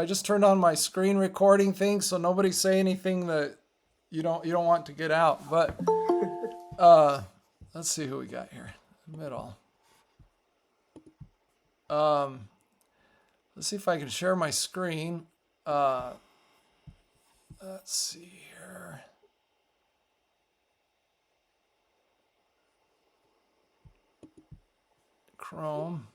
just turned on my screen recording thing, so nobody say anything that you don't want to get out. But let's see who we got here. Middle. Let's see if I can share my screen. Let's see here. Chrome.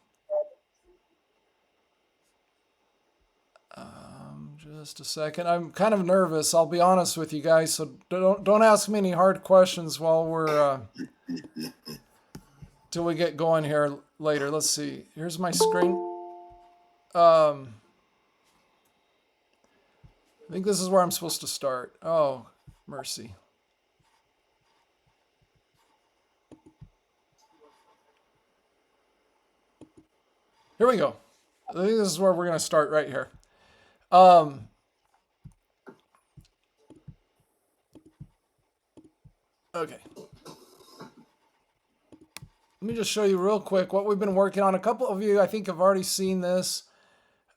Just a second. I'm kind of nervous. I'll be honest with you guys. So don't ask me any hard questions while we're till we get going here later. Let's see. Here's my screen. I think this is where I'm supposed to start. Oh, mercy. Here we go. I think this is where we're going to start right here. Okay. Let me just show you real quick what we've been working on. A couple of you, I think, have already seen this.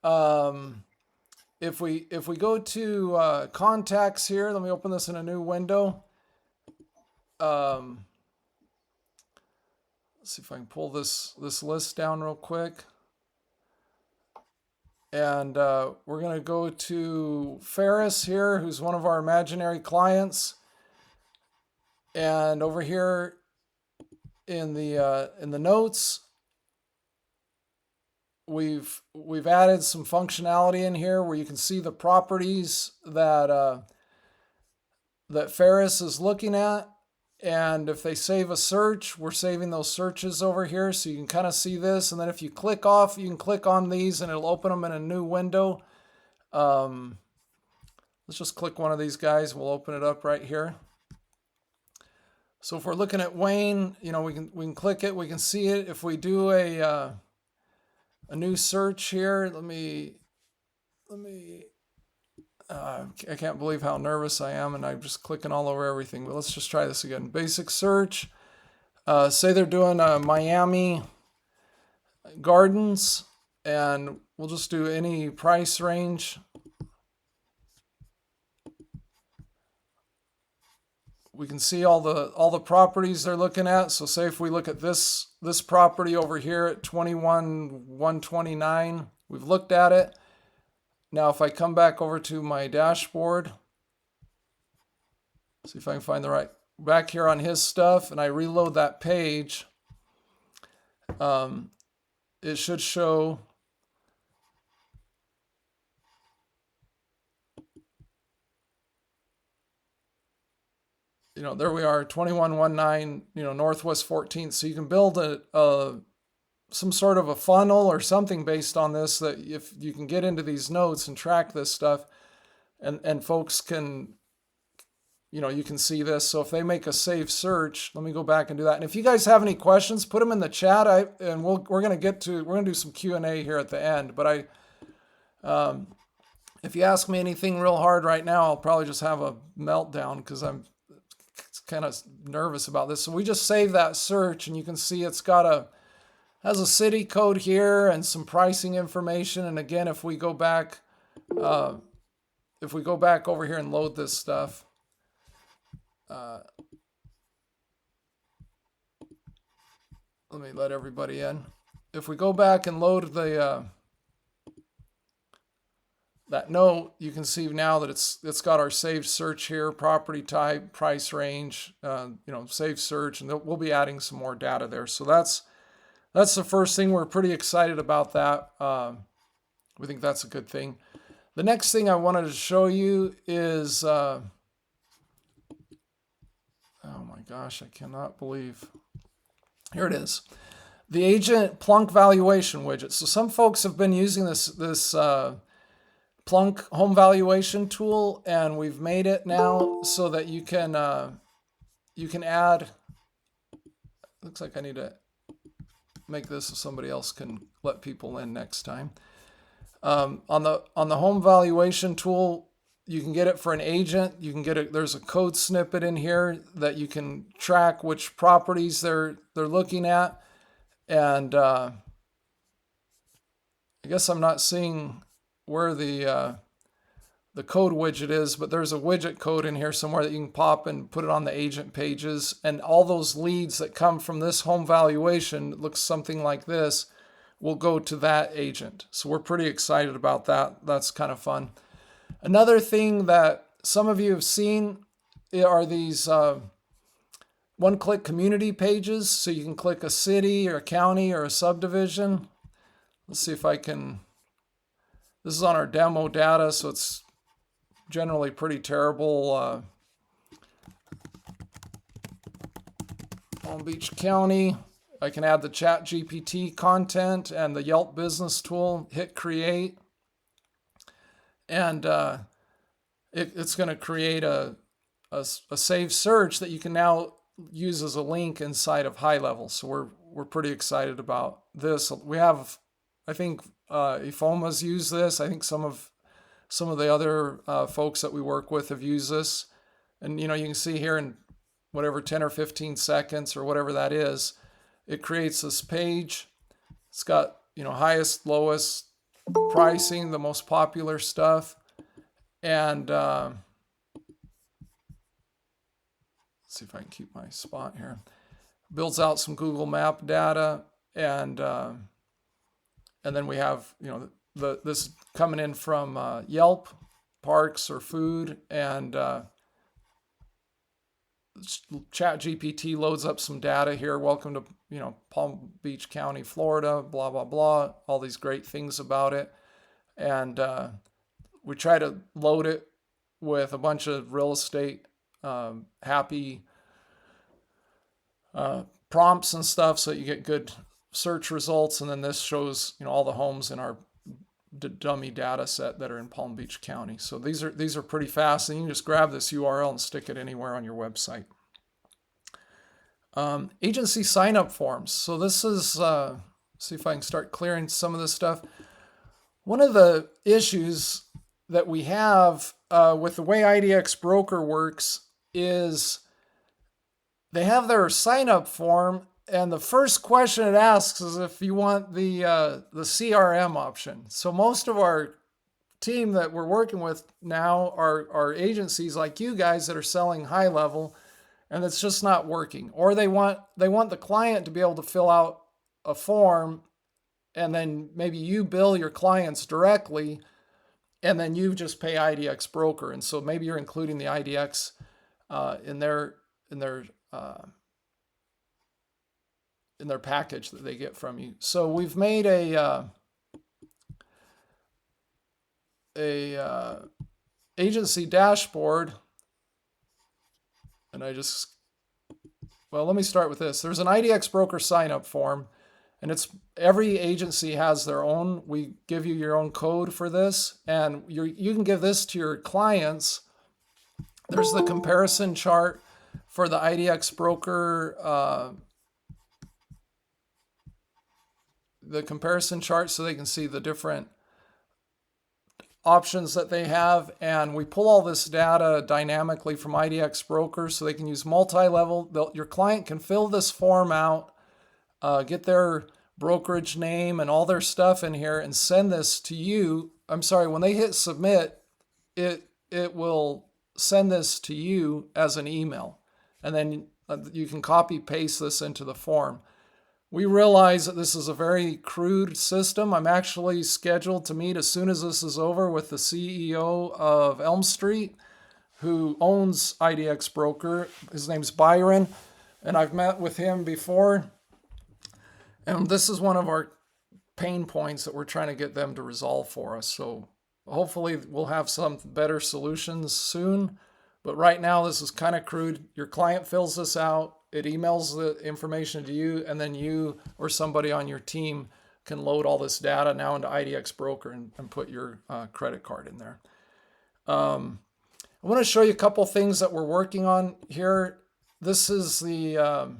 If we go to contacts here, let me open this in a new window. Let's see if I can pull this list down real quick. And we're going to go to Ferris here, who's one of our imaginary clients. And over here in the notes, we've added some functionality in here where you can see the properties that that Ferris is looking at. And if they save a search, we're saving those searches over here. So you can kind of see this. And then if you click off, you can click on these and it'll open them in a new window. Let's just click one of these guys. We'll open it up right here. So if we're looking at Wayne, you know, we can click it. We can see it. If we do a new search here, I can't believe how nervous I am, and I'm just clicking all over everything. But let's just try this again. Basic search. Say they're doing Miami Gardens, and we'll just do any price range. We can see all the properties they're looking at. So say if we look at this property over here at 21,129, we've looked at it. Now, if I come back over to my dashboard, see if I can find the right, back here on his stuff, and I reload that page, it should show, you know, there we are, 2119, you know, Northwest 14th. So you can build some sort of a funnel or something based on this, that if you can get into these notes and track this stuff, and folks can, you know, you can see this. So if they make a save search, let me go back and do that. And if you guys have any questions, put them in the chat. We're going to do some Q&A here at the end. But if you ask me anything real hard right now, I'll probably just have a meltdown because I'm kind of nervous about this. So we just save that search, and you can see it's got has a city code here and some pricing information. And again, if we go back over here and load this stuff, let me let everybody in. If we go back and load that note, you can see now that it's got our saved search here, property type, price range, you know, saved search, and we'll be adding some more data there. So that's the first thing. We're pretty excited about that. We think that's a good thing. The next thing I wanted to show you is, oh my gosh, I cannot believe. Here it is. The agent Plunk valuation widget. So some folks have been using this Plunk home valuation tool, and we've made it now so that you can add. Looks like I need to make this so somebody else can let people in next time. On the home valuation tool, you can get it for an agent. You can get it. There's a code snippet in here that you can track which properties they're looking at, and I guess I'm not seeing where the code widget is, but there's a widget code in here somewhere that you can pop and put it on the agent pages. And all those leads that come from this home valuation, it looks something like this, will go to that agent. So we're pretty excited about that. That's kind of fun. Another thing that some of you have seen are these one-click community pages. So you can click a city or a county or a subdivision. Let's see if I can. This is on our demo data, so it's generally pretty terrible. Palm Beach County. I can add the Chat GPT content and the Yelp business tool, hit create, and it's going to create a saved search that you can now use as a link inside of HighLevel. So we're pretty excited about this. We have, I think, iFoma's used this. I think some of the other folks that we work with have used this. And, you can see here in whatever 10 or 15 seconds or whatever that is, it creates this page. It's got, highest, lowest pricing, the most popular stuff. And let's see if I can keep my spot here. Builds out some Google Map data. And then we have, this coming in from Yelp, parks or food, and Chat GPT loads up some data here. Welcome to, Palm Beach County, Florida, blah, blah, blah, all these great things about it. And we try to load it with a bunch of real estate happy prompts and stuff so you get good search results. And then this shows, all the homes in our dummy data set that are in Palm Beach County. So these are pretty fast, and you can just grab this URL and stick it anywhere on your website. Agency sign-up forms. So this is, see if I can start clearing some of this stuff. One of the issues that we have with the way IDX Broker works is they have their sign-up form, and the first question it asks is if you want the CRM option. So most of our team that we're working with now are agencies like you guys that are selling HighLevel, and it's just not working. Or they want the client to be able to fill out a form, and then maybe you bill your clients directly, and then you just pay IDX Broker. And so maybe you're including the IDX in their package that they get from you. So we've made a agency dashboard, and let me start with this. There's an IDX Broker sign-up form, and every agency has their own. We give you your own code for this, and you can give this to your clients. There's the comparison chart for the IDX Broker the comparison chart so they can see the different options that they have. And we pull all this data dynamically from IDX Broker so they can use multi-level. Your client can fill this form out, get their brokerage name and all their stuff in here, and send this to you. I'm sorry, when they hit submit, it will send this to you as an email. And then you can copy paste this into the form. We realize that this is a very crude system. I'm actually scheduled to meet as soon as this is over with the CEO of Elm Street, who owns IDX Broker. His name's Byron, and I've met with him before. And this is one of our pain points that we're trying to get them to resolve for us. So hopefully we'll have some better solutions soon. But right now, this is kind of crude. Your client fills this out. It emails the information to you, and then you or somebody on your team can load all this data now into IDX Broker and put your credit card in there. I want to show you a couple things that we're working on here. This is the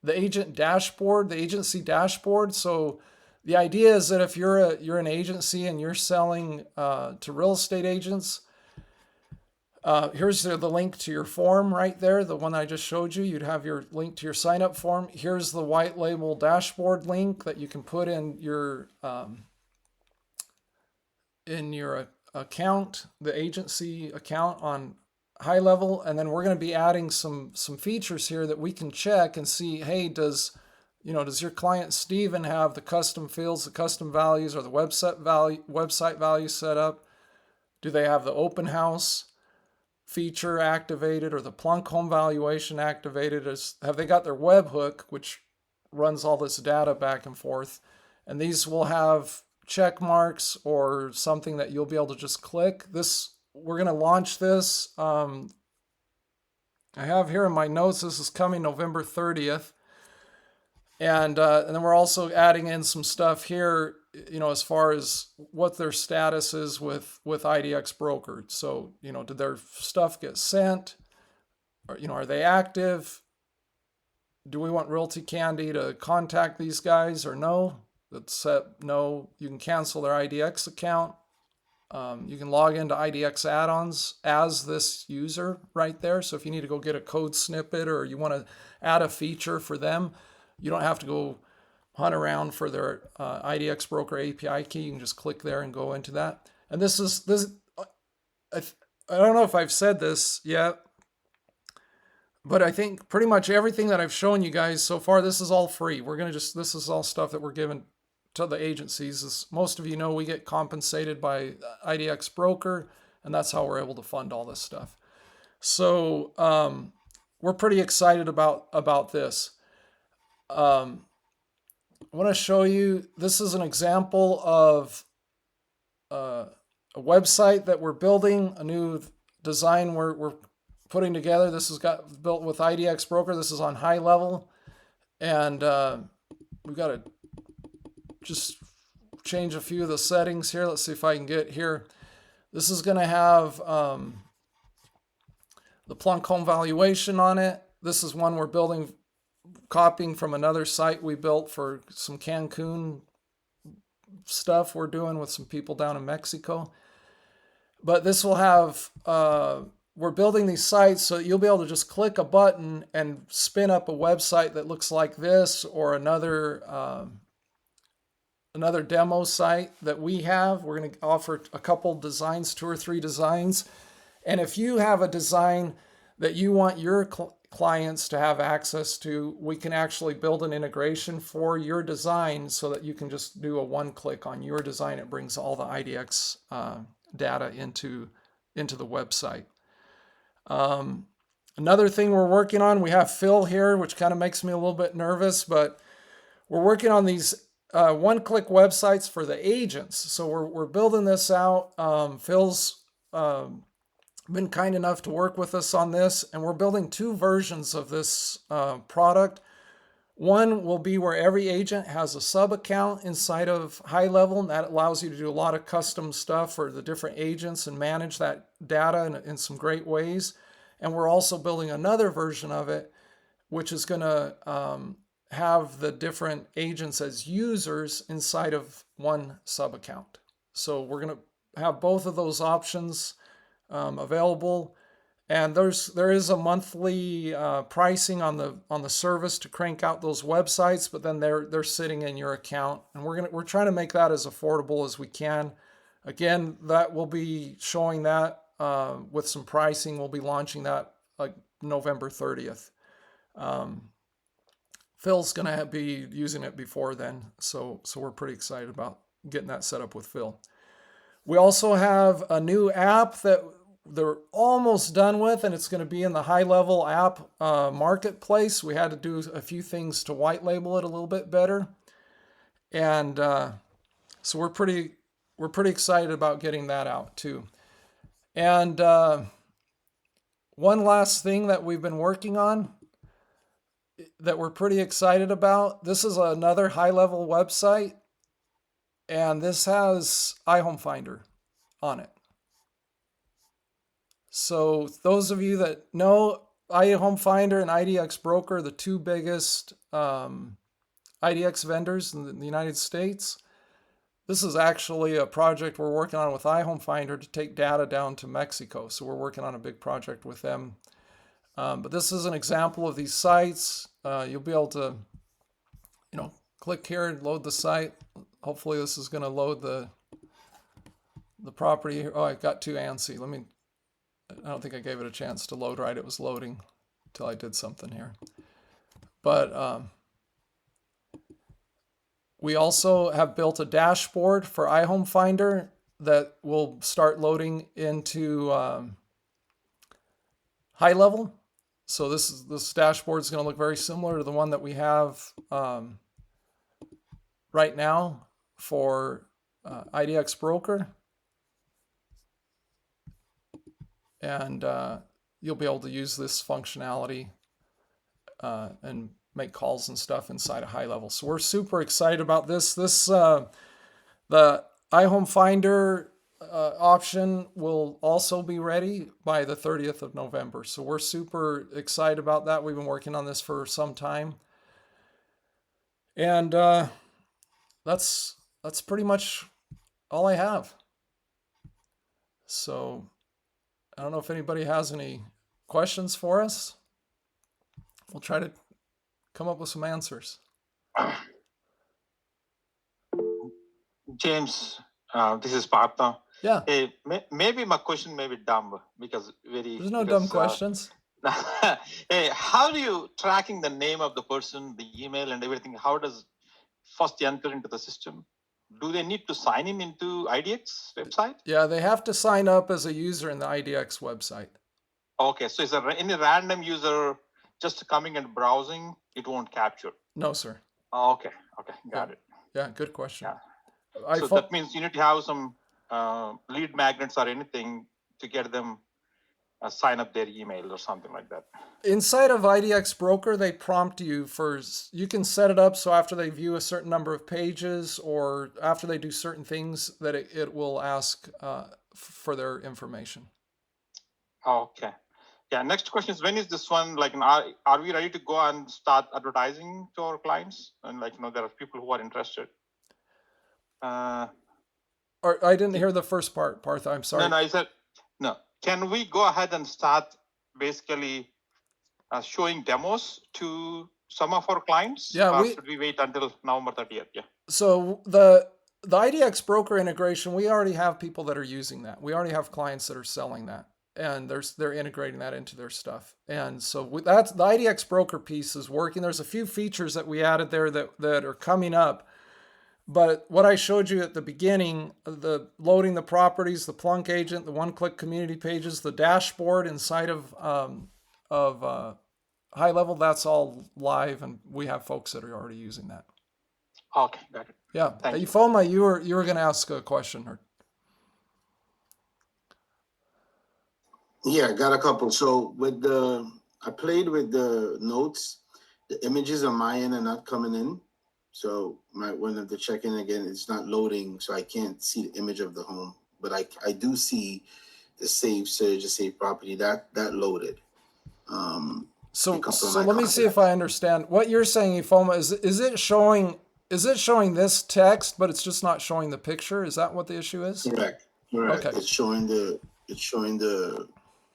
agent dashboard, the agency dashboard. So the idea is that if you're an agency and you're selling to real estate agents, here's the link to your form right there, the one I just showed you. You'd have your link to your sign-up form. Here's the white label dashboard link that you can put in your in your account, the agency account on HighLevel, and then we're going to be adding some features here that we can check and see, hey, does your client Steven have the custom fields, the custom values, or the website value set up? Do they have the open house feature activated or the Plunk home valuation activated? Have they got their webhook, which runs all this data back and forth? And these will have check marks or something that you'll be able to just click. We're going to launch this. I have here in my notes, this is coming November 30th. And then we're also adding in some stuff here, as far as what their status is with IDX Broker. So, did their stuff get sent? Or, are they active? Do we want RealtyCandy to contact these guys or no? Let's set no. You can cancel their IDX account. You can log into IDX add-ons as this user right there. So if you need to go get a code snippet or you want to add a feature for them, you don't have to go hunt around for their IDX Broker API key. You can just click there and go into that. And this. I don't know if I've said this yet, but I think pretty much everything that I've shown you guys so far, this is all free. This is all stuff that we're giving to the agencies. As most of you know, we get compensated by IDX Broker, and that's how we're able to fund all this stuff. So we're pretty excited about this. I want to show you, this is an example of a website that we're building, a new design we're putting together. This got built with IDX Broker. This is on HighLevel, and we've got to just change a few of the settings here. Let's see if I can get here. This is going to have the Plunk home valuation on it. This is one we're building, copying from another site we built for some Cancun stuff we're doing with some people down in Mexico. But this will have, we're building these sites so you'll be able to just click a button and spin up a website that looks like this, or another demo site that we have. We're going to offer a couple designs, 2 or 3 designs. And if you have a design that you want your clients to have access to, we can actually build an integration for your design so that you can just do a one-click on your design. It brings all the IDX data into the website. Another thing we're working on, we have Phil here, which kind of makes me a little bit nervous, but we're working on these one-click websites for the agents. So we're building this out. Phil's been kind enough to work with us on this, and we're building 2 versions of this product. One will be where every agent has a sub account inside of HighLevel, and that allows you to do a lot of custom stuff for the different agents and manage that data in some great ways. And we're also building another version of it, which is going to have the different agents as users inside of one sub account. So we're going to have both of those options available, and there is a monthly pricing on the service to crank out those websites, but then they're sitting in your account, and we're trying to make that as affordable as we can. Again, that will be showing that with some pricing. We'll be launching that like November 30th. Phil's going to be using it before then, so we're pretty excited about getting that set up with Phil. We also have a new app that they're almost done with, and it's going to be in the HighLevel App Marketplace. We had to do a few things to white label it a little bit better, and so we're pretty excited about getting that out too. And one last thing that we've been working on that we're pretty excited about. This is another HighLevel website, and this has iHomefinder on it. So those of you that know, iHomefinder and IDX Broker are the 2 biggest IDX vendors in the United States. This is actually a project we're working on with iHomefinder to take data down to Mexico. So we're working on a big project with them. But this is an example of these sites. You'll be able to, click here and load the site. Hopefully this is going to load the the property. Oh, I got too antsy. I don't think I gave it a chance to load right. It was loading until I did something here. But we also have built a dashboard for iHomefinder that will start loading into HighLevel. So this dashboard is going to look very similar to the one that we have right now for IDX Broker. And you'll be able to use this functionality and make calls and stuff inside of HighLevel. So we're super excited about this. The iHomefinder option will also be ready by the 30th of November. So we're super excited about that. We've been working on this for some time. And that's pretty much all I have. So I don't know if anybody has any questions for us. We'll try to come up with some answers. James, this is Partha. Yeah. Hey, maybe my question may be dumb because there's no dumb questions. Hey, how do you tracking the name of the person, the email, and everything? How does first enter into the system? Do they need to sign in into IDX website? Yeah, they have to sign up as a user in the IDX website. Okay, so is there any random user just coming and browsing? It won't capture. No, sir. Okay, got it. Yeah, good question. Yeah. So that means you need to have some lead magnets or anything to get them sign up their email or something like that. Inside of IDX Broker, they prompt you you can set it up so after they view a certain number of pages or after they do certain things that it will ask for their information. Okay. Yeah, next question is, when is this one, like, are we ready to go and start advertising to our clients? And there are people who are interested. I didn't hear the first part, Partha. I'm sorry. No, I said, no. Can we go ahead and start basically showing demos to some of our clients? Yeah. Or should we wait until November 30th? Yeah. So the IDX Broker integration, we already have people that are using that. We already have clients that are selling that. And they're integrating that into their stuff. And so that's the IDX Broker piece is working. There's a few features that we added there that are coming up. But what I showed you at the beginning, the loading the properties, the Plunk agent, the one-click community pages, the dashboard inside of HighLevel, that's all live, and we have folks that are already using that. Okay, got it. Yeah. Ifoma, you were going to ask a question. Yeah, I got a couple. So I played with the notes. The images on my end are not coming in. So might want to check in again. It's not loading, so I can't see the image of the home. But I do see the save search, the save property that loaded. So let me see if I understand what you're saying, Ifoma. Is it showing this text, but it's just not showing the picture? Is that what the issue is? Correct. Okay. It's showing the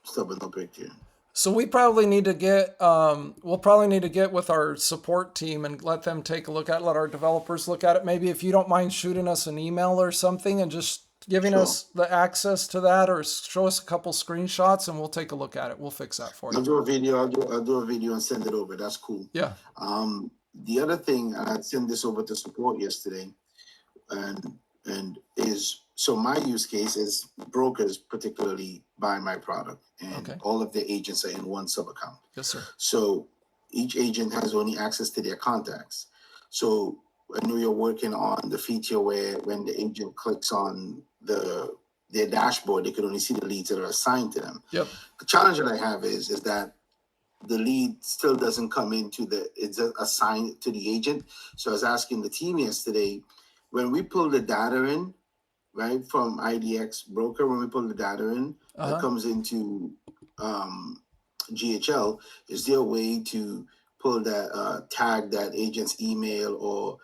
stuff with no picture. So we probably need to get with our support team and let them take a look at it, let our developers look at it. Maybe if you don't mind shooting us an email or something and just giving us the access to that, or show us a couple screenshots and we'll take a look at it. We'll fix that for you. I'll do a video. I'll do a video and send it over. That's cool. Yeah. The other thing, I sent this over to support yesterday, and is, so my use case is brokers particularly buy my product, and all of the agents are in one sub account. Yes, sir. So each agent has only access to their contacts. So I know you're working on the feature where when the agent clicks on their dashboard, they can only see the leads that are assigned to them. Yep. The challenge that I have is that the lead still doesn't come into it's assigned to the agent. So I was asking the team yesterday, when we pull the data in, right, from IDX Broker, when we pull the data in, that comes into GHL, is there a way to pull that, tag that agent's email or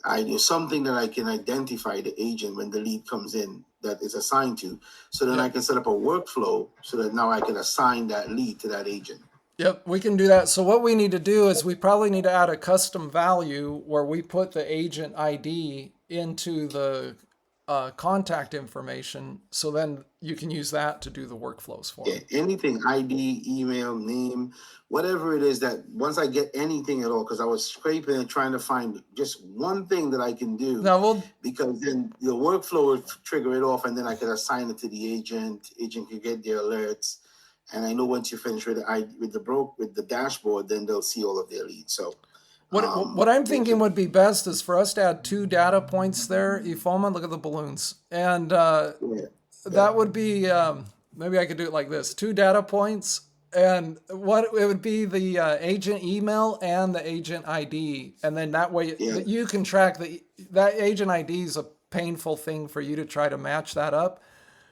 ID, something that I can identify the agent when the lead comes in that is assigned to, so then I can set up a workflow so that now I can assign that lead to that agent. Yep, we can do that. So what we need to do is we probably need to add a custom value where we put the agent ID into the contact information. So then you can use that to do the workflows for Yeah, them. anything, ID, email, name, whatever it is that once I get anything at all, because I was scraping and trying to find just one thing that I can do, Now because then the workflow would trigger it off and then I could assign it to the agent. Agent could get their alerts. And I know once you finish with the dashboard, then they'll see all of their leads. So what I'm thinking would be best is for us to add 2 data points there. Ifoma, look at the balloons. And that would be, maybe I could do it like this, 2 data points. And what it would be the agent email and the agent ID. And then that way that you can track that agent ID is a painful thing for you to try to match that up.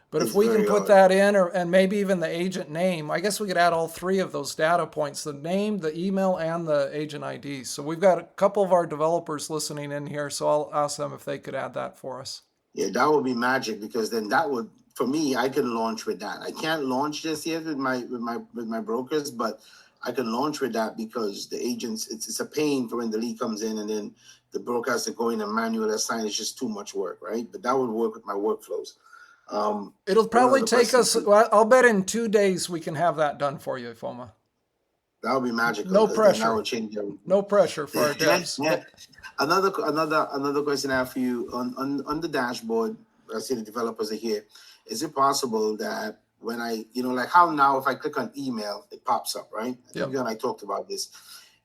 But if we can put that in, and maybe even the agent name, I guess we could add all 3 of those data points, the name, the email, and the agent ID. So we've got a couple of our developers listening in here, so I'll ask them if they could add that for us. Yeah, that would be magic, because then that would, for me, I can launch with that. I can't launch just yet with my brokers, but I can launch with that because the agents, it's a pain for when the lead comes in and then the broker has to go in and manually assign. It's just too much work, right? But that would work with my workflows. It'll probably take us, well, I'll bet in 2 days we can have that done for you, Foma. That would be magical. No pressure. That would change everything. No pressure for our devs. Yeah. Another question I have for you on the dashboard. I see the developers are here. Is it possible that when I, like how now if I click on email, it pops up, right? I think I talked about this.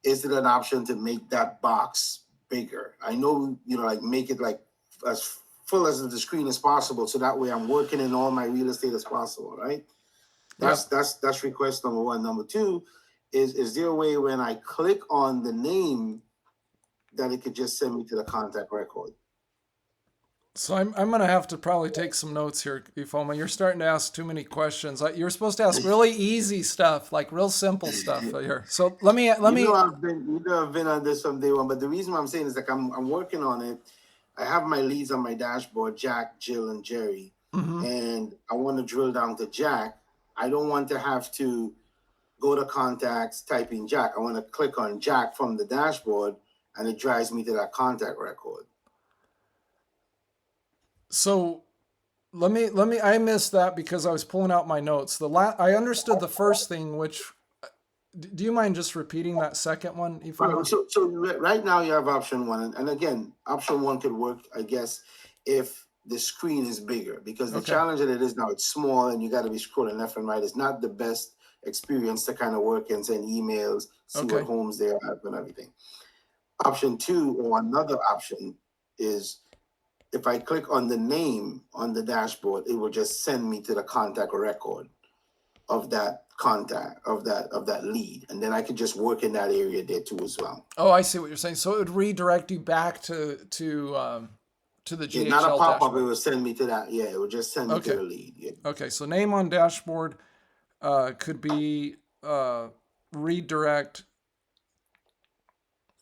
Is it an option to make that box bigger? I know, like make it like as full as the screen as possible, so that way I'm working in all my real estate as possible, right? That's request number 1. Number 2 is there a way when I click on the name that it could just send me to the contact record? So I'm going to have to probably take some notes here, Ifoma. You're starting to ask too many questions. You're supposed to ask really easy stuff, like real simple stuff here. So let me. I've been on this from day one, but the reason why I'm saying is like I'm working on it. I have my leads on my dashboard, Jack, Jill, and Jerry, and I want to drill down to Jack. I don't want to have to go to contacts, type in Jack. I want to click on Jack from the dashboard, and it drives me to that contact record. So let me, I missed that because I was pulling out my notes. I understood the first thing, which, do you mind just repeating that second one? So right now you have option 1. And again, option 1 could work, I guess, if the screen is bigger, because the challenge that it is now, it's small and you got to be scrolling left and right. It's not the best experience to kind of work and send emails, see what homes they have and everything. Option 2, or another option, is if I click on the name on the dashboard, it will just send me to the contact record of that contact, of that lead, and then I could just work in that area there too as well. Oh, I see what you're saying. So it would redirect you back to the GHL not a pop-up. dashboard. It will send me to that. Yeah, it will just send me to the lead. Yeah. Okay, so name on dashboard could be redirect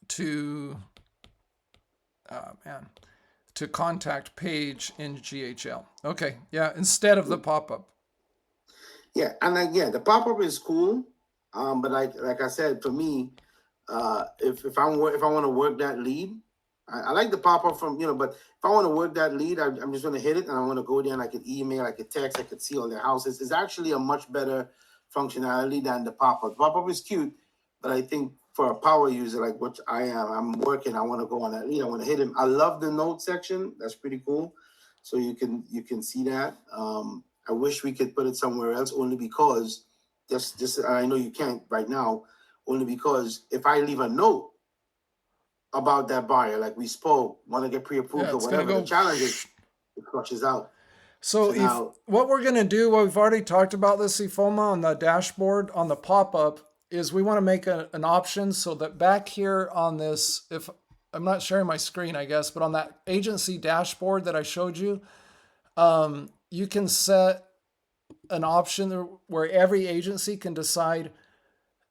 to to contact page in GHL. Okay, yeah, instead of the pop-up. Yeah, and again, the pop-up is cool, but like I said, for me, if I want to work that lead, I like the pop-up from, but if I want to work that lead, I'm just going to hit it, and I want to go there, and I could email, I could text, I could see all their houses. It's actually a much better functionality than the pop-up. The pop-up is cute, but I think for a power user like what I am, I'm working, I want to go on that lead, I want to hit him. I love the note section. That's pretty cool. So you can see that. I wish we could put it somewhere else, only because just I know you can't right now, only because if I leave a note about that buyer, like we spoke, want to get pre-approved or whatever, the challenge is it crushes out. So now, what we're going to do, we've already talked about this, Ifoma, on the dashboard, on the pop-up, is we want to make an option so that back here on this, if I'm not sharing my screen, I guess, but on that agency dashboard that I showed you, you can set an option where every agency can decide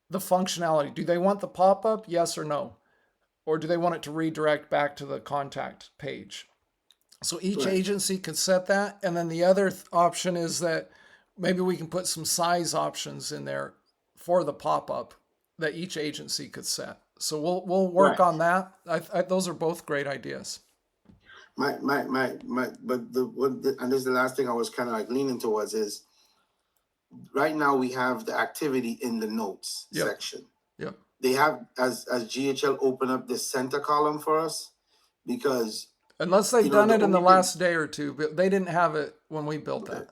the functionality. Do they want the pop-up? Yes or no? Or do they want it to redirect back to the contact page? So each agency could set that. And then the other option is that maybe we can put some size options in there for the pop-up that each agency could set. So we'll work on that. Those are both great ideas. And this is the last thing I was kind of like leaning towards is right now we have the activity in the notes Yep. section. Yep. They have as GHL open up this center column for us because Unless they've done the it in the only last day or two, but they didn't have it when we built thing, that.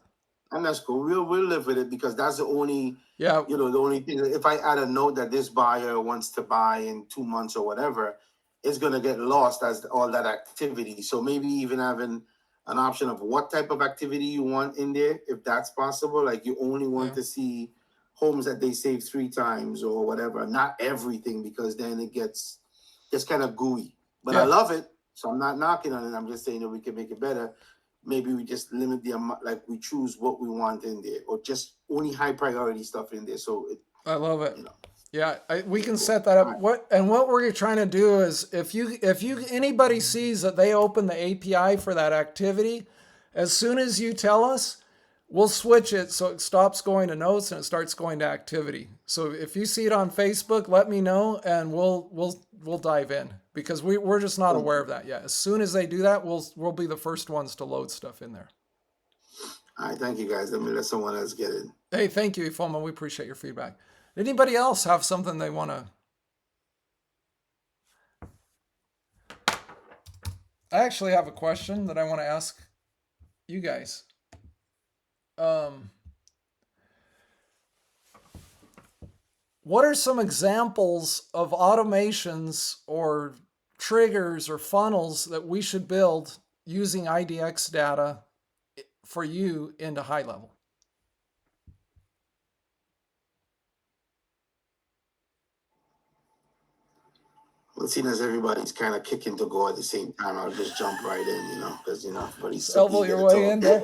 and that's cool. We'll live with it because that's the only Yeah. the only thing. If I add a note that this buyer wants to buy in 2 months or whatever, it's gonna get lost as all that activity. So maybe even having an option of what type of activity you want in there, if that's possible. Like you only want to see homes that they save 3 times or whatever, not everything, because then it gets kind of gooey. But I love it, so I'm not knocking on it. I'm just saying that we can make it better. Maybe we just limit the amount, like we choose what we want in there, or just only high priority stuff in there. So I love it. Yeah, we can set that up. What we're trying to do is if anybody sees that they open the API for that activity, as soon as you tell us, we'll switch it so it stops going to notes and it starts going to activity. So if you see it on Facebook, let me know and we'll dive in because we're just not aware of that yet. As soon as they do that, we'll be the first ones to load stuff in there. All right, thank you guys. Let me let someone else get in. Hey, thank you, Ifoma. We appreciate your feedback. Anybody else have something they want to? I actually have a question that I want to ask you guys. What are some examples of automations or triggers or funnels that we should build using IDX data for you into HighLevel? Well, seeing as everybody's kind of kicking to go at the same time, I'll just jump right in, because everybody's so Elbow eager your to way talk. in there.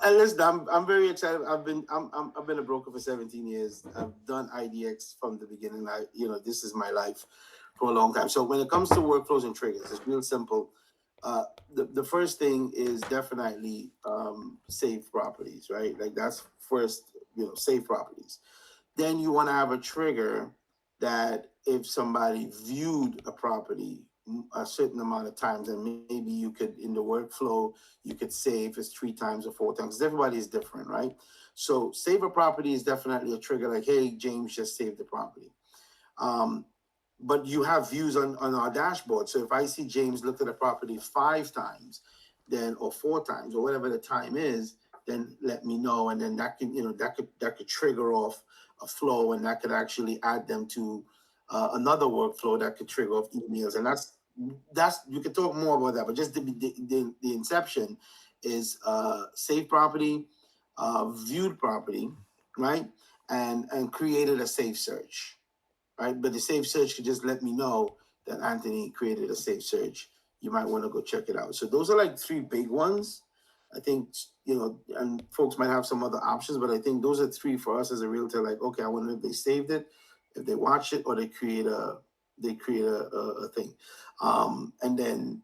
And listen, I'm very excited. I've been a broker for 17 years. I've done IDX from the beginning. This is my life for a long time. So when it comes to workflows and triggers, it's real simple. The first thing is definitely save properties, right? Like that's first, save properties. Then you want to have a trigger that if somebody viewed a property a certain amount of times, and maybe you could, in the workflow, you could say if it's 3 times or 4 times, because everybody is different, right? So save a property is definitely a trigger, like, hey, James just saved the property. But you have views on our dashboard. So if I see James looked at a property 5 times, then, or 4 times, or whatever the time is, then let me know. And then that can, that could trigger off a flow, and that could actually add them to another workflow that could trigger off emails. And that's you can talk more about that, but just the inception is save property, viewed property, right? And created a safe search, right? But the safe search could just let me know that Anthony created a safe search. You might want to go check it out. So those are like 3 big ones. I think, and folks might have some other options, but I think those are 3 for us as a realtor. Like, okay, I wonder if they saved it, if they watch it, or they create a thing. And then,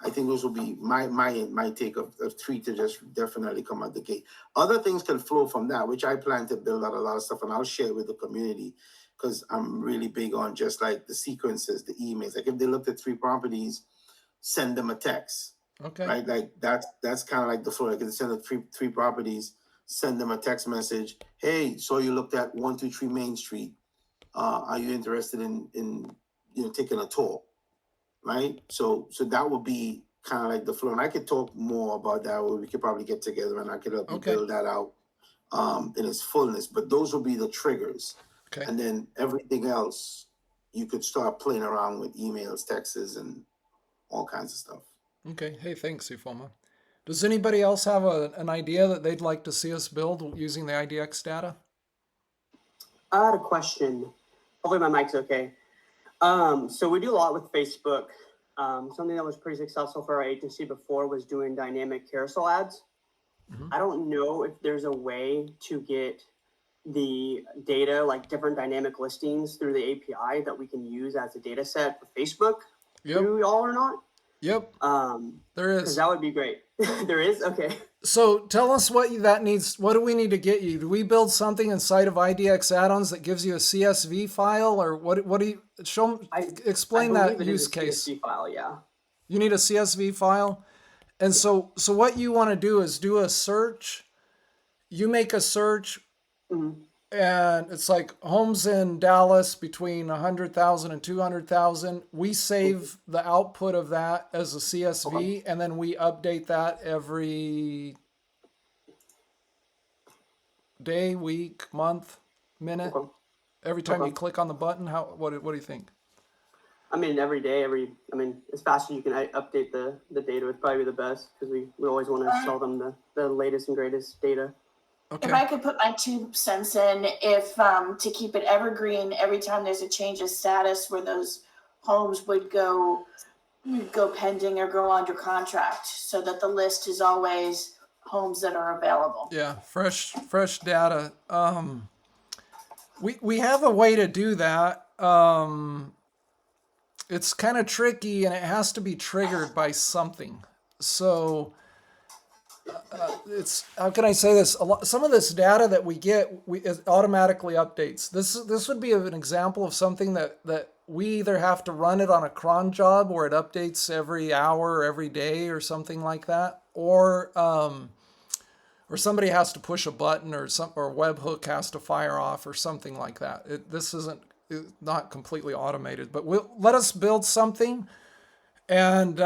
I think those will be my take of 3 to just definitely come out the gate. Other things can flow from that, which I plan to build out a lot of stuff, and I'll share with the community, because I'm really big on just like the sequences, the emails. Like if they looked at 3 properties, send them a text. Okay. Right, like that's kind of like the flow. Like, send them 3 properties, send them a text message. Hey, so you looked at 123 Main Street. Are you interested in taking a tour? Right. So that would be kind of like the flow. And I could talk more about that, where we could probably get together and I could help you build that out in its fullness. But those will be the triggers. Okay. And then everything else, you could start playing around with emails, texts, and all kinds of stuff. Okay. Hey, thanks, Ifoma. Does anybody else have an idea that they'd like to see us build using the IDX data? I had a question. Hopefully my mic's okay. So we do a lot with Facebook. Something that was pretty successful for our agency before was doing dynamic carousel ads. Mm-hmm. I don't know if there's a way to get the data, like different dynamic listings through the API that we can use as a data set for Facebook through y'all or not. Yep, there Because is. that would be great. There is? Okay. So tell us what that needs. What do we need to get you? Do we build something inside of IDX add-ons that gives you a CSV file, or what? What do you show? Explain I that believe it is use a case. CSV file, yeah. You need a CSV file, and so what you want to do is do a search. You make a search, Mhm. and it's like homes in Dallas between 100,000 and 200,000. We save the output of that as a CSV, and then we update that every day, week, month, minute. Okay. Every time you Okay. click on the button. What do you think? I mean, every day, as fast as you can update the data would probably be the best because we always want to sell them the latest and greatest data. Okay. If I could put my 2 cents in, if to keep it evergreen, every time there's a change of status where those homes would go pending or go under contract, so that the list is always homes that are available. Yeah, fresh data. We have a way to do that. It's kind of tricky, and it has to be triggered by something. So it's, how can I say this? Some of this data that we get, it automatically updates. This would be an example of something that we either have to run it on a cron job where it updates every hour or every day or something like that, or somebody has to push a button, or a webhook has to fire off or something like that. This isn't not completely automated, but let us build something and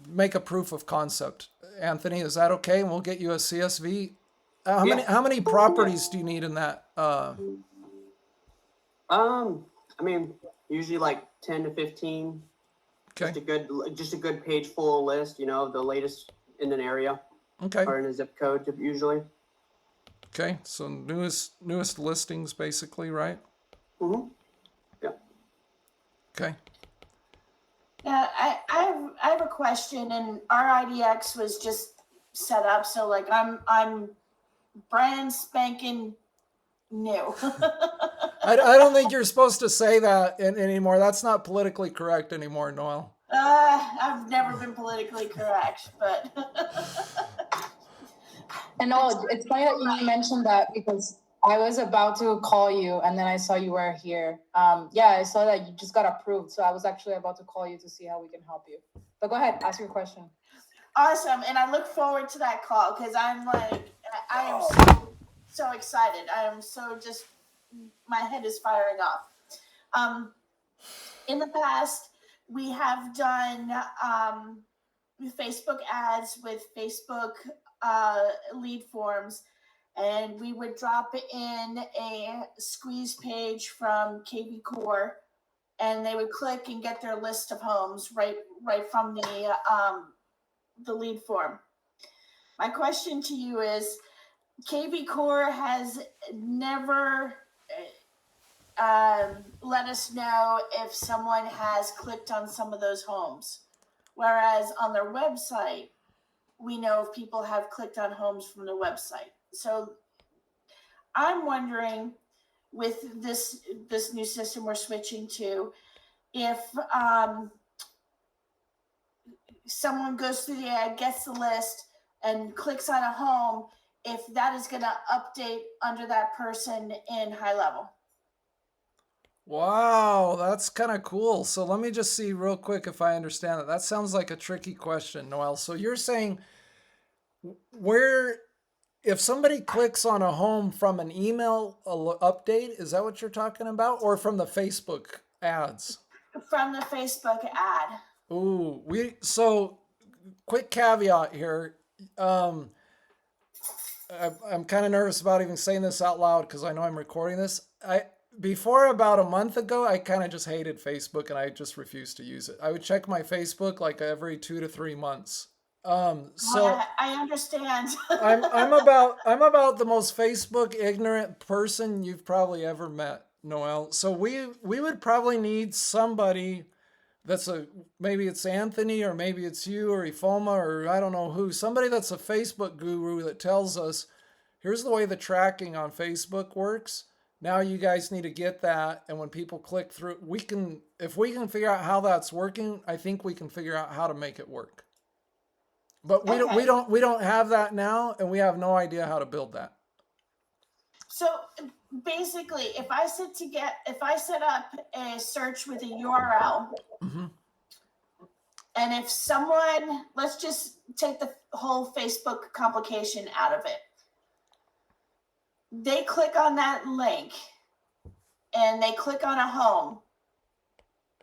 make a proof of concept. Anthony, is that okay? And we'll get you a CSV. How many properties do you need in that? Usually like 10 to 15. Okay. Just a good page full list, of the latest in an area. Okay. Or in a zip code usually. Okay. So newest listings basically, right? Mm-hmm. Yeah. Okay. Yeah, I have a question, and our IDX was just set up, so like I'm brand spanking new. I don't think you're supposed to say that anymore. That's not politically correct anymore, Noel. I've never been politically correct, but And no, it's funny that you mentioned that because I was about to call you and then I saw you were here. I saw that you just got approved. So I was actually about to call you to see how we can help you. But go ahead, ask your question. Awesome. And I look forward to that call because I am so excited. I am so just, my head is firing off. In the past, we have done Facebook ads with Facebook lead forms, and we would drop in a squeeze page from KV Core, and they would click and get their list of homes right from the lead form. My question to you is, KV Core has never let us know if someone has clicked on some of those homes, whereas on their website, we know if people have clicked on homes from the website. So I'm wondering, with this new system we're switching to, if someone goes through the ad, gets the list, and clicks on a home, if that is going to update under that person in HighLevel. Wow, that's kind of cool. So let me just see real quick if I understand it. That sounds like a tricky question, Noel. So you're saying if somebody clicks on a home from an email update, is that what you're talking about? Or from the Facebook ads? From the Facebook ad. Ooh, so quick caveat here. I'm kind of nervous about even saying this out loud because I know I'm recording this. Before about a month ago, I kind of just hated Facebook and I just refused to use it. I would check my Facebook like every 2 to 3 months. So I understand. I'm about the most Facebook ignorant person you've probably ever met, Noel. So we would probably need somebody that's maybe it's Anthony or maybe it's you or Ifoma or I don't know who, somebody that's a Facebook guru that tells us, here's the way the tracking on Facebook works. Now you guys need to get that, and when people click through, if we can figure out how that's working, I think we can figure out how to make it work. But we don't have that now, and we have no idea how to build that. So basically, if I set up a search with a URL, Mm-hmm. and if someone, let's just take the whole Facebook complication out of it. They click on that link and they click on a home.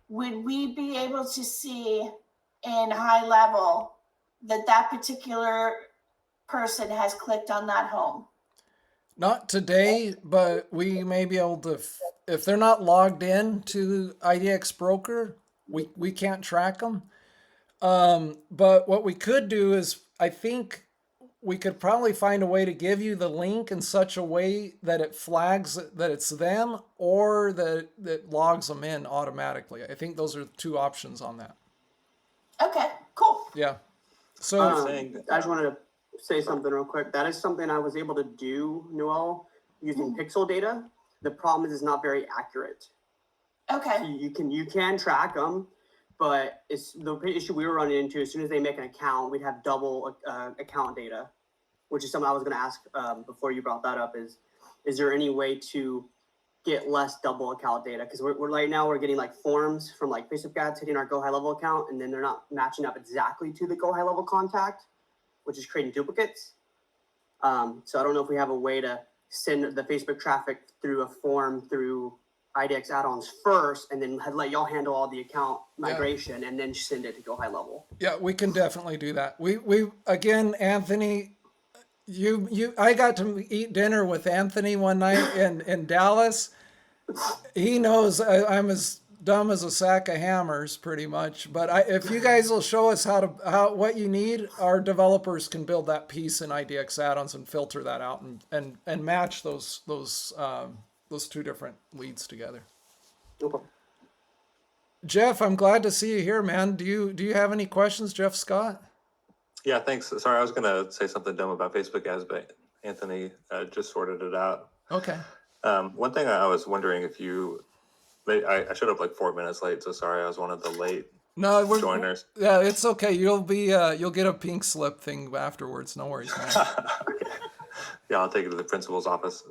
Would we be able to see in HighLevel that particular person has clicked on that home? Not today, but we may be able to, if they're not logged in to IDX Broker, we can't track them. But what we could do is, I think we could probably find a way to give you the link in such a way that it flags that it's them, or that logs them in automatically. I think those are 2 options on that. Okay, cool. Yeah. So I just wanted to say something real quick. That is something I was able to do, Noel, using pixel data. The problem is it's not very accurate. Okay. So you can track them, but it's the issue we were running into. As soon as they make an account, we'd have double account data, which is something I was going to ask before you brought that up. Is there any way to get less double account data? Because we're right now we're getting like forms from like Facebook ads hitting our Go HighLevel account, and then they're not matching up exactly to the Go HighLevel contact, which is creating duplicates. So I don't know if we have a way to send the Facebook traffic through a form through IDX add-ons first, and then let y'all handle all the account migration, and then send it to Go HighLevel. Yeah, we can definitely do that. We again, Anthony, I got to eat dinner with Anthony one night in Dallas. He knows I'm as dumb as a sack of hammers, pretty much. But if you guys will show us what you need, our developers can build that piece in IDX add-ons and filter that out and match those 2 different leads together. No problem. Jeff, I'm glad to see you here, man. Do you have any questions, Jeff Scott? Yeah, thanks. Sorry, I was going to say something dumb about Facebook ads, but Anthony just sorted it out. Okay. One thing I was wondering if I showed up like 4 minutes late, so sorry, I was one of the late joiners. Yeah, it's okay. You'll get a pink slip thing afterwards. No worries, man. Okay. Yeah, I'll take it to the principal's office.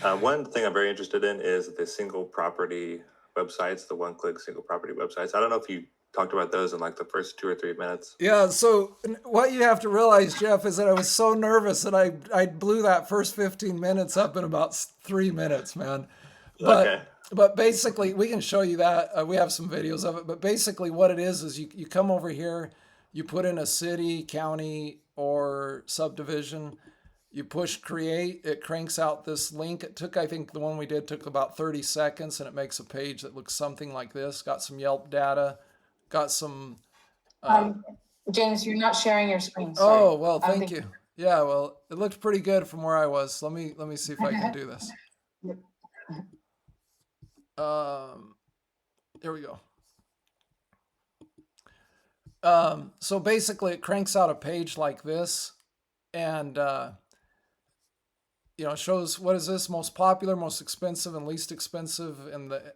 One thing I'm very interested in is the single property websites, the one-click single property websites. I don't know if you talked about those in like the first 2 or 3 minutes. Yeah, so what you have to realize, Jeff, is that I was so nervous that I blew that first 15 minutes up in about 3 minutes, man. But basically, we can show you that. We have some videos of it. But basically what it is you come over here, you put in a city, county, or subdivision. You push create, it cranks out this link. I think the one we did took about 30 seconds, and it makes a page that looks something like this. Got some Yelp data, got some... James, you're not sharing your screen. Sorry. Oh, well, thank you. Yeah, well, it looked pretty good from where I was. Let me see if I can do this. Here we go. So basically, it cranks out a page like this, and shows what is this most popular, most expensive, and least expensive in the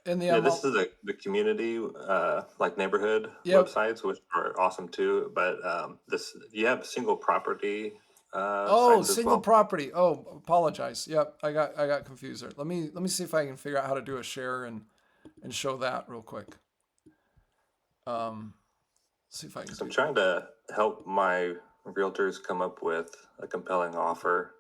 this is the community like neighborhood websites, which are awesome too. But you have single property. Single property. Oh, apologize. Yep, I got confused there. Let me see if I can figure out how to do a share and show that real quick. See if I can. So I'm trying to help my realtors come up with a compelling offer.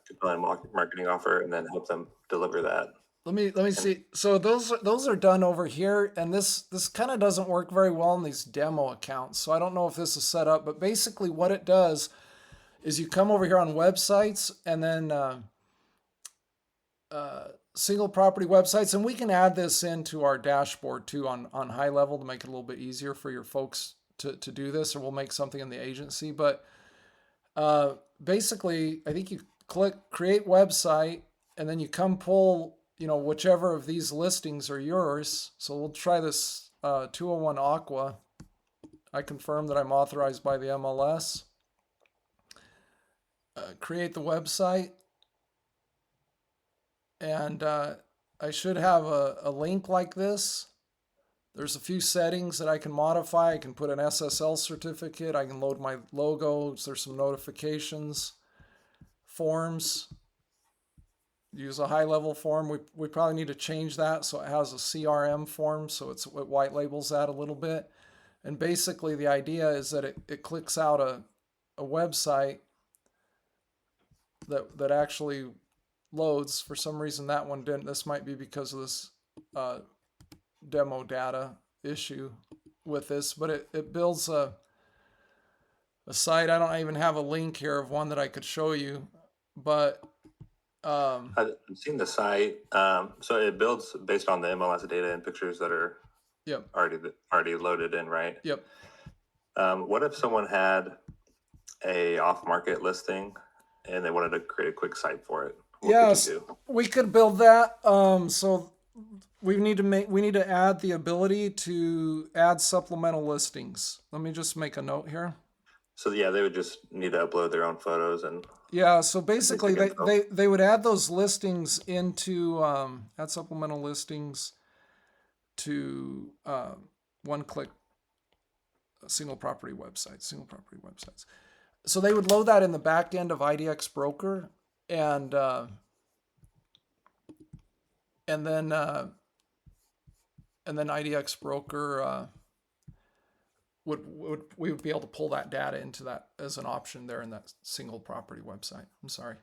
Compelling marketing offer, and then help them deliver that. Let me see. So those are done over here, and this kind of doesn't work very well in these demo accounts. So I don't know if this is set up, but basically what it does is you come over here on websites, and then single property websites, and we can add this into our dashboard too on HighLevel to make it a little bit easier for your folks to do this, or we'll make something in the agency. But basically, I think you click create website, and then you come pull, whichever of these listings are yours. So we'll try this 201 Aqua. I confirm that I'm authorized by the MLS. create the website, and I should have a link like this. There's a few settings that I can modify. I can put an SSL certificate. I can load my logos. There's some notifications, forms. Use a HighLevel form. We probably need to change that so it has a CRM form, so it white labels that a little bit. And basically the idea is that it clicks out a website that actually loads. For some reason that one didn't. This might be because of this demo data issue with this, but it builds a site. I don't even have a link here of one that I could show you, but I've seen the site. So it builds based on the MLS data and pictures that are yep. already loaded in, right? Yep. What if someone had a off-market listing and they wanted to create a quick site for it? Yes, we could build that. So we need to add the ability to add supplemental listings. Let me just make a note here. So yeah, they would just need to upload their own photos and. Yeah, so basically they would add those listings into add supplemental listings to one-click single property websites. So they would load that in the back end of IDX Broker, and then IDX Broker we would be able to pull that data into that as an option there in that single property website. I'm sorry.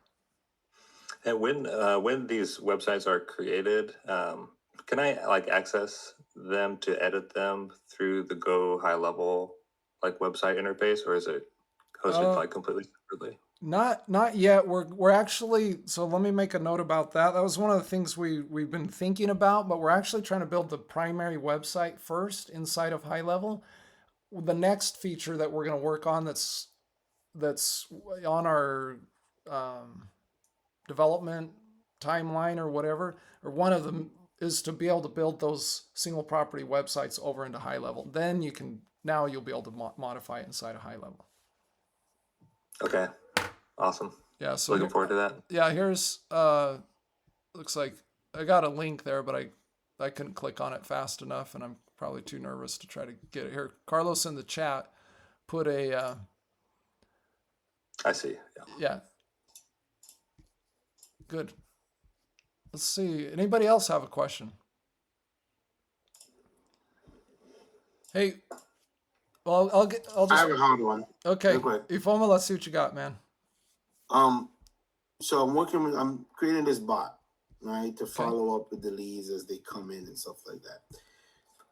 And when these websites are created, can I access them to edit them through the Go HighLevel website interface, or is it hosted completely separately? Not yet. We're actually, so let me make a note about that. That was one of the things we've been thinking about, but we're actually trying to build the primary website first inside of HighLevel. The next feature that we're going to work on that's on our development timeline or whatever, or one of them, is to be able to build those single property websites over into HighLevel. Then you'll be able to modify it inside of HighLevel. Okay, awesome. Yeah, so looking forward to that. Yeah, here's looks like I got a link there, but I couldn't click on it fast enough, and I'm probably too nervous to try to get it here. Carlos in the chat put a I see. Yeah. Good. Let's see. Anybody else have a question? Hey, well, I'll just. I have a hard one. Okay, Ifoma, let's see what you got, man. So I'm creating this bot, right, to follow up with the leads as they come in and stuff like that.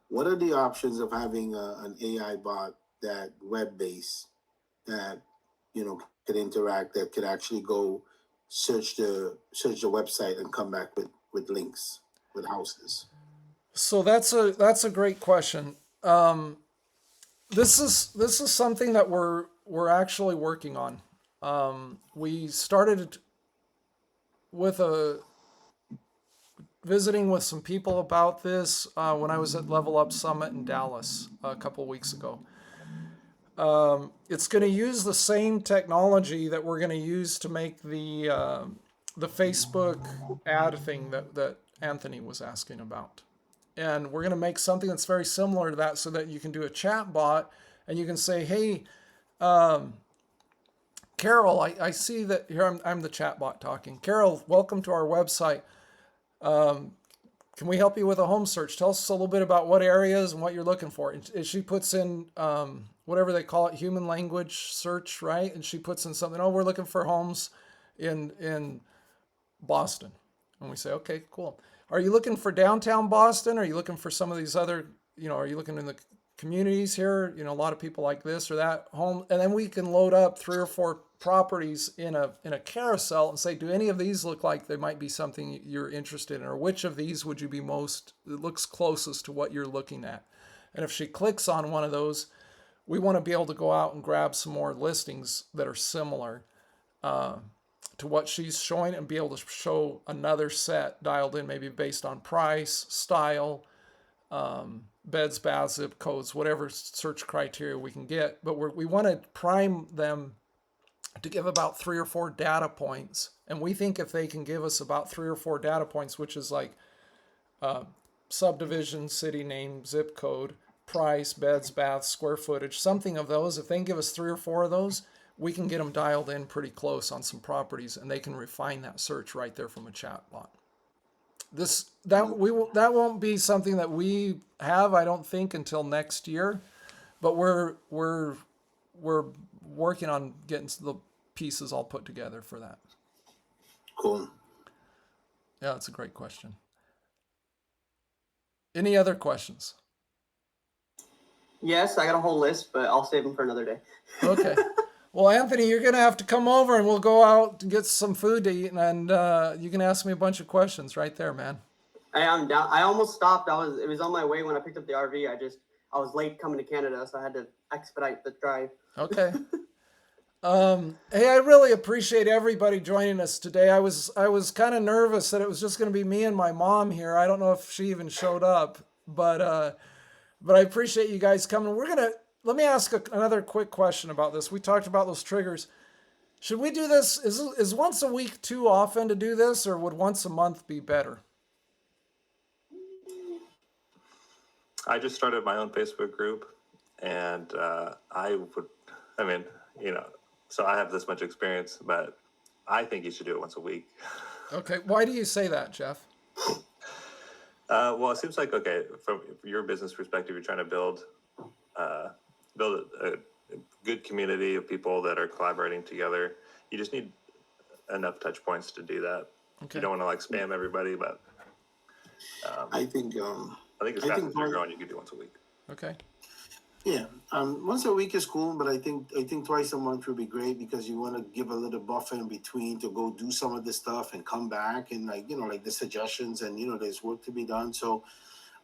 What are the options of having an AI bot that web-based that could interact, that could actually go search the website and come back with links, with houses? So that's a great question. This is something that we're actually working on. We started with visiting with some people about this when I was at Level Up Summit in Dallas a couple weeks ago. It's going to use the same technology that we're going to use to make the Facebook ad thing that Anthony was asking about. And we're going to make something that's very similar to that, so that you can do a chat bot and you can say, hey, Carol, I see that here I'm the chat bot talking. Carol, welcome to our website. Can we help you with a home search? Tell us a little bit about what areas and what you're looking for. And she puts in whatever they call it, human language search, right? And she puts in something, we're looking for homes in Boston. And we say, okay, cool. Are you looking for downtown Boston? Are you looking for some of these other, are you looking in the communities here? A lot of people like this or that home. And then we can load up 3 or 4 properties in a carousel and say, do any of these look like they might be something you're interested in? Or which of these would you be it looks closest to what you're looking at? And if she clicks on one of those, we want to be able to go out and grab some more listings that are similar to what she's showing, and be able to show another set dialed in, maybe based on price, style, beds, baths, zip codes, whatever search criteria we can get. But we want to prime them to give about 3 or 4 data points. And we think if they can give us about 3 or 4 data points, which is like subdivision, city name, zip code, price, beds, baths, square footage, something of those, if they can give us 3 or 4 of those, we can get them dialed in pretty close on some properties, and they can refine that search right there from a chat bot. That won't be something that we have, I don't think, until next year, but we're working on getting the pieces all put together for that. Cool. Yeah, that's a great question. Any other questions? Yes, I got a whole list, but I'll save them for another day. Okay. Well, Anthony, you're going to have to come over and we'll go out and get some food to eat, and you can ask me a bunch of questions right there, man. I'm down. I almost stopped. It was on my way when I picked up the RV. I was late coming to Canada, so I had to expedite the drive. Okay. Hey, I really appreciate everybody joining us today. I was kind of nervous that it was just going to be me and my mom here. I don't know if she even showed up, but I appreciate you guys coming. Let me ask another quick question about this. We talked about those triggers. Should we do this? Is once a week too often to do this, or would once a month be better? I just started my own Facebook group, and so I have this much experience, but I think you should do it once a week. Okay. Why do you say that, Jeff? Well, it seems like, okay, from your business perspective, you're trying to build a good community of people that are collaborating together. You just need enough touch points to do that. Okay. You don't want to spam everybody, but I think as fast as you're growing, you could do once a week. Okay. Yeah, once a week is cool, but I think twice a month would be great because you want to give a little buffer in between to go do some of this stuff and come back and like the suggestions and there's work to be done. So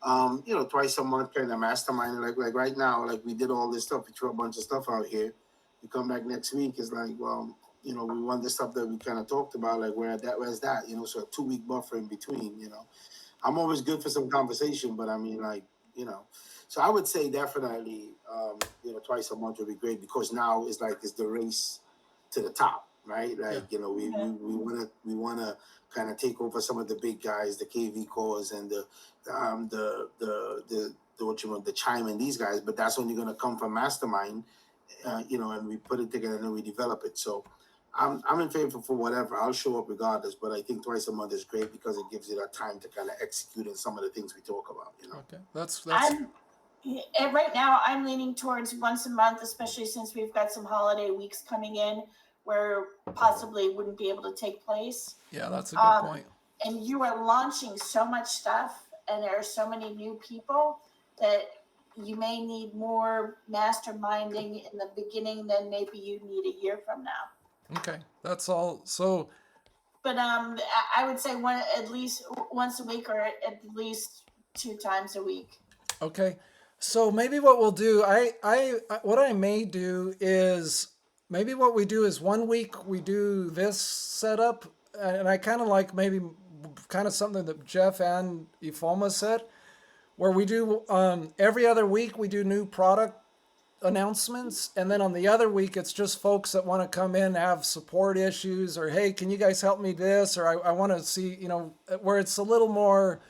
twice a month kind of mastermind like right now, like we did all this stuff, we threw a bunch of stuff out here. We come back next week, it's like, well, we want the stuff that we kind of talked about, like where's that, so a 2-week buffer in between. I'm always good for some conversation, but I mean, so I would say definitely, twice a month would be great because now it's the race to the top, right? Like, we want to kind of take over some of the big guys, the KV cores and the Chime and these guys, but that's only going to come from Mastermind, and we put it together and then we develop it. So I'm in favor for whatever. I'll show up regardless, but I think twice a month is great because it gives you that time to kind of execute on some of the things we talk about, Okay. That's And right now, I'm leaning towards once a month, especially since we've got some holiday weeks coming in where possibly wouldn't be able to take place. Yeah, that's a good point. And you are launching so much stuff, and there are so many new people that you may need more masterminding in the beginning than maybe you need a year from now. Okay, that's all. So, but I would say at least once a week, or at least 2 times a week. Okay. So maybe what we'll do, what I may do is maybe what we do is 1 week we do this setup, and I kind of like maybe kind of something that Jeff and Ifoma said, where we do every other week we do new product announcements, and then on the other week it's just folks that want to come in, have support issues, or hey, can you guys help me this, or I want to see, where it's a little more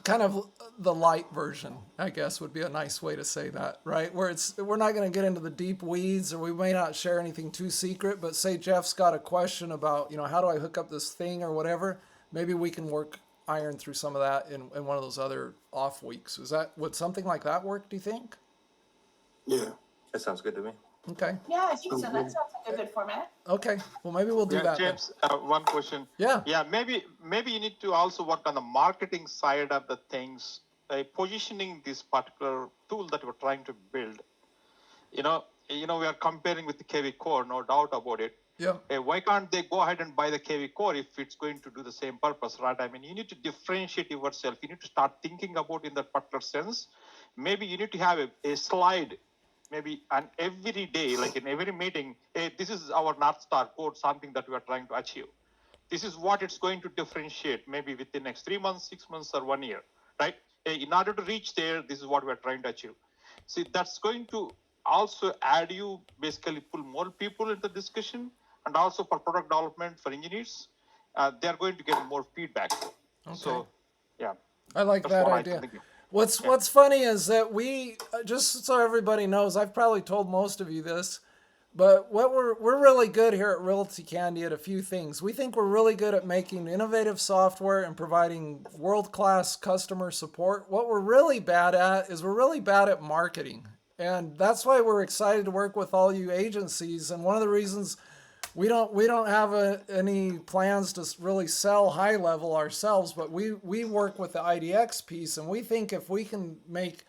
kind of the light version, I guess would be a nice way to say that, right? Where we're not going to get into the deep weeds, or we may not share anything too secret, but say Jeff's got a question about, how do I hook up this thing or whatever, maybe we can iron through some of that in one of those other off weeks. Would something like that work, do you think? Yeah. That sounds good to me. Okay. Yeah, I think so. That sounds like a good format. Okay. Well, maybe we'll do that. James, one question. Yeah. Yeah, maybe you need to also work on the marketing side of the things, positioning this particular tool that we're trying to build. We are comparing with the KV Core, no doubt about it. Yeah. Why can't they go ahead and buy the KV Core if it's going to do the same purpose, right? I mean, you need to differentiate yourself. You need to start thinking about in that particular sense. Maybe you need to have a slide, maybe on every day, like in every meeting, hey, this is our North Star code, something that we are trying to achieve. This is what it's going to differentiate, maybe within the next 3 months, 6 months, or 1 year, right? In order to reach there, this is what we're trying to achieve. See, that's going to also add you, basically pull more people into the discussion, and also for product development for engineers, they're going to get more feedback. Okay. So, yeah. I like That's that what I idea. think. What's funny is that we, just so everybody knows, I've probably told most of you this, but what we're really good here at Realty Candy at a few things. We think we're really good at making innovative software and providing world-class customer support. What we're really bad at is we're really bad at marketing. And that's why we're excited to work with all you agencies. And one of the reasons we don't have any plans to really sell HighLevel ourselves, but we work with the IDX piece, and we think if we can make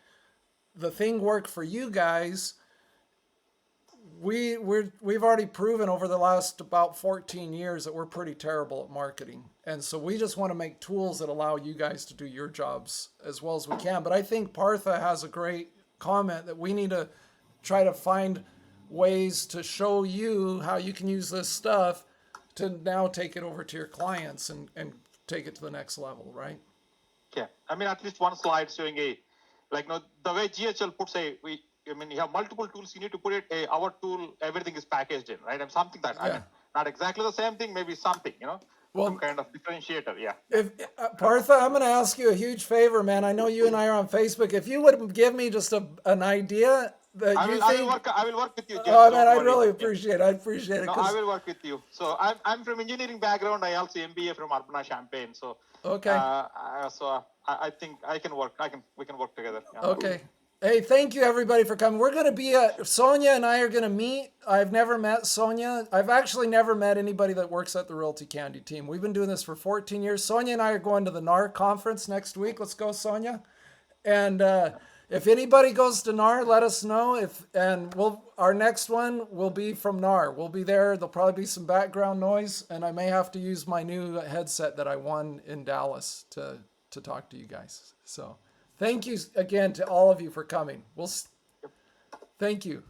the thing work for you guys, we've already proven over the last about 14 years that we're pretty terrible at marketing. And so we just want to make tools that allow you guys to do your jobs as well as we can. But I think Partha has a great comment that we need to try to find ways to show you how you can use this stuff to now take it over to your clients and take it to the next level, right? Yeah, I mean, at least one slide showing like, the way GHL puts you have multiple tools, you need to put it, our tool, everything is packaged in, right? And something that, I mean, not exactly the same thing, maybe something, some kind of differentiator, yeah. If Partha, I'm going to ask you a huge favor, man. I know you and I are on Facebook. If you would give me just an idea that I you will, think, I will work with you, James. oh don't man, I'd worry. really appreciate it. I'd appreciate it. No, I will work with you. So I'm from engineering background. I also MBA from Urbana Champaign. So Okay. So I think I can work. We can work together. Yeah. Okay. Hey, thank you everybody for coming. We're going to be Sonia and I are going to meet. I've never met Sonia. I've actually never met anybody that works at the Realty Candy team. We've been doing this for 14 years. Sonia and I are going to the NAR conference next week. Let's go, Sonia. And if anybody goes to NAR, let us know. Our next one will be from NAR. We'll be there. There'll probably be some background noise, and I may have to use my new headset that I won in Dallas to talk to you guys. So thank you again to all of you for coming. Thank you.